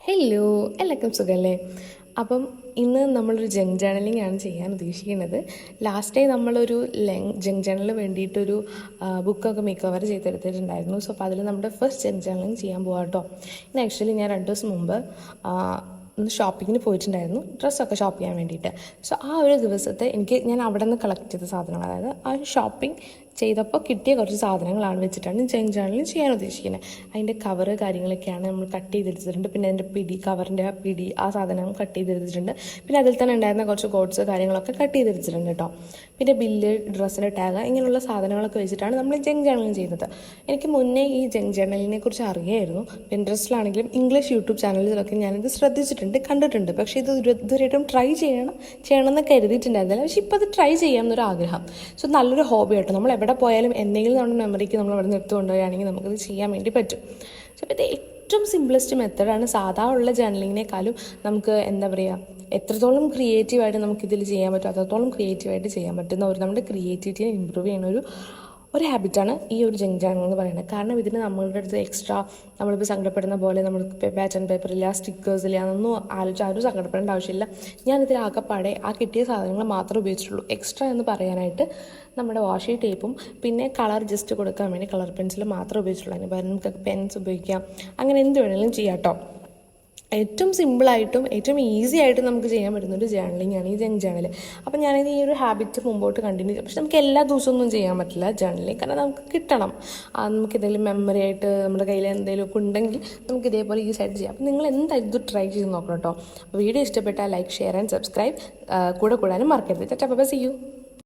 Hello, എല്ലാവർക്കും സുഖമല്ലേ? അപ്പം ഇന്ന് നമ്മളൊരു ജങ്ക് ജേർണലിംഗ് ആണ് ചെയ്യാൻ ഉദ്ദേശിക്കുന്നത്. ലാസ്റ്റ് ടൈം നമ്മളൊരു ജങ്ക് ജേർണലിന് വേണ്ടിയിട്ടൊരു ബുക്കൊക്കെ മേക്ക് ഓവർ ചെയ്തെടുത്തിട്ടുണ്ടായിരുന്നു. സോ അപ്പോൾ അതിൽ നമ്മുടെ ഫസ്റ്റ് ജങ്ക് ജേർണലിംഗ് ചെയ്യാൻ പോകാം കേട്ടോ. ഇന്ന് ആക്ച്വലി ഞാൻ 2 ദിവസം മുമ്പ് ഒന്ന് ഷോപ്പിങ്ങിന് പോയിട്ടുണ്ടായിരുന്നു, ഡ്രസ്സൊക്കെ ഷോപ്പ് ചെയ്യാൻ വേണ്ടിയിട്ട്. സോ ആ ഒരു ദിവസത്തെ ഞാൻ അവിടെ നിന്ന് കളക്ട് ചെയ്ത സാധനങ്ങൾ, അതായത് ആ ഒരു ഷോപ്പിംഗ് ചെയ്തപ്പോൾ കിട്ടിയ കുറച്ച് സാധനങ്ങളാണ് വെച്ചിട്ടാണ് ജങ്ക് ജേർണലിംഗ് ചെയ്യാൻ ഉദ്ദേശിക്കുന്നത്. അതിൻ്റെ കവറ് കാര്യങ്ങളൊക്കെയാണ് നമ്മൾ കട്ട് ചെയ്തെടുത്തിട്ടുണ്ട്. പിന്നെ അതിൻ്റെ കവറിൻ്റെ ആ സാധനം കട്ട് ചെയ്തെടുത്തിട്ടുണ്ട്. പിന്നെ അതിൽ തന്നെ ഉണ്ടായിരുന്ന കുറച്ച് കോഡ്സ് കാര്യങ്ങളൊക്കെ കട്ട് ചെയ്തെടുത്തിട്ടുണ്ട് കേട്ടോ. പിന്നെ ബില്ല്, ഡ്രസ്സിൻ്റെ ടാഗ്, ഇങ്ങനെയുള്ള സാധനങ്ങളൊക്കെ വെച്ചിട്ടാണ് നമ്മൾ ജങ്ക് ജേർണലിംഗ് ചെയ്യുന്നത്. എനിക്ക് മുന്നേ ഈ ജങ്ക് ജേർണലിനെ കുറിച്ച് അറിയായിരുന്നു. പിൻട്രസ്റ്റിലാണെങ്കിലും ഇംഗ്ലീഷ് യൂട്യൂബ് ചാനലിലൊക്കെ ഞാനിത് ശ്രദ്ധിച്ചിട്ടുണ്ട്, കണ്ടിട്ടുണ്ട്. പക്ഷേ ഇത് ഇതുവരെയായിട്ടും ട്രൈ ചെയ്യണമെന്ന് കരുതിയിട്ടുണ്ടായിരുന്നില്ല. പക്ഷേ ഇപ്പോൾ അത് ട്രൈ ചെയ്യാമെന്നൊരു ആഗ്രഹം. സോ നല്ലൊരു ഹോബി ആയിട്ട് നമ്മൾ എവിടെ പോയാലും എന്തെങ്കിലും നമ്മുടെ മെമ്മറിക്ക് നമ്മൾ അവിടെ നിന്ന് എടുത്തു കൊണ്ടുപോവുകയാണെങ്കിൽ നമുക്കത് ചെയ്യാൻ വേണ്ടി പറ്റും. സോ ഇത് ഏറ്റവും സിംപ്ലസ്റ്റ് മെത്തേഡാണ്. സാധാ ഉള്ള ജേർണലിങ്ങിനേക്കാളും നമുക്ക് എത്രത്തോളം ക്രിയേറ്റീവായിട്ട് നമുക്കിതിൽ ചെയ്യാൻ പറ്റും അത്രത്തോളം ക്രിയേറ്റീവായിട്ട് ചെയ്യാൻ പറ്റുന്ന നമ്മുടെ ക്രിയേറ്റിവിറ്റിനെ ഇമ്പ്രൂവ് ചെയ്യുന്ന ഒരു ഹാബിറ്റാണ് ഈ ഒരു ജങ്ക് ജേർണലിംഗ് എന്ന് പറയുന്നത്. കാരണം ഇതിന് നമ്മളുടെ അടുത്ത് എക്സ്ട്രാ നമ്മളിപ്പോൾ സങ്കടപ്പെടുന്ന പോലെ നമ്മൾക്ക് പാറ്റേൺ പേപ്പറില്ല, സ്റ്റിക്കേഴ്സില്ല, അതൊന്നും ആരും സങ്കടപ്പെടേണ്ട ആവശ്യമില്ല. ഞാനിതിൽ ആകെപ്പാടെ ആ കിട്ടിയ സാധനങ്ങൾ മാത്രമേ ഉപയോഗിച്ചിട്ടുള്ളൂ. എക്സ്ട്രാ എന്ന് പറയാനായിട്ട് നമ്മുടെ വാഷി ടേപ്പും പിന്നെ കളർ ജസ്റ്റ് കൊടുക്കാൻ വേണ്ടി കളർ പെൻസിൽ മാത്രമേ ഉപയോഗിച്ചിട്ടുള്ളൂ. അതിന് പകരം നമുക്ക് പെൻസ് ഉപയോഗിക്കാം, അങ്ങനെ എന്ത് വേണമെങ്കിലും ചെയ്യാം കേട്ടോ. ഏറ്റവും സിമ്പിളായിട്ടും ഏറ്റവും ഈസി ആയിട്ടും നമുക്ക് ചെയ്യാൻ പറ്റുന്നൊരു ജേർണലിംഗ് ആണ് ഈ ജങ്ക് ജേർണൽ. അപ്പം ഞാനിത് ഈ ഒരു ഹാബിറ്റ് മുമ്പോട്ട് കണ്ടിന്യൂ ചെയ്യും. പക്ഷെ നമുക്ക് എല്ലാ ദിവസമൊന്നും ചെയ്യാൻ പറ്റില്ല ജേർണലിംഗ്, കാരണം നമുക്ക് കിട്ടണം. നമുക്ക് എന്തെങ്കിലും മെമ്മറി ആയിട്ട് നമ്മുടെ കയ്യിൽ എന്തെങ്കിലുമൊക്കെ ഉണ്ടെങ്കിൽ നമുക്ക് ഇതേപോലെ ഈസി ആയിട്ട് ചെയ്യാം. അപ്പം നിങ്ങൾ എന്തായാലും ഇത് ട്രൈ ചെയ്ത് നോക്കണം കേട്ടോ. വീഡിയോ ഇഷ്ടപ്പെട്ടാൽ ലൈക്ക്, ഷെയർ ആൻഡ് സബ്സ്ക്രൈബ് കൂടാനും മറക്കരുത്. Bye, see U.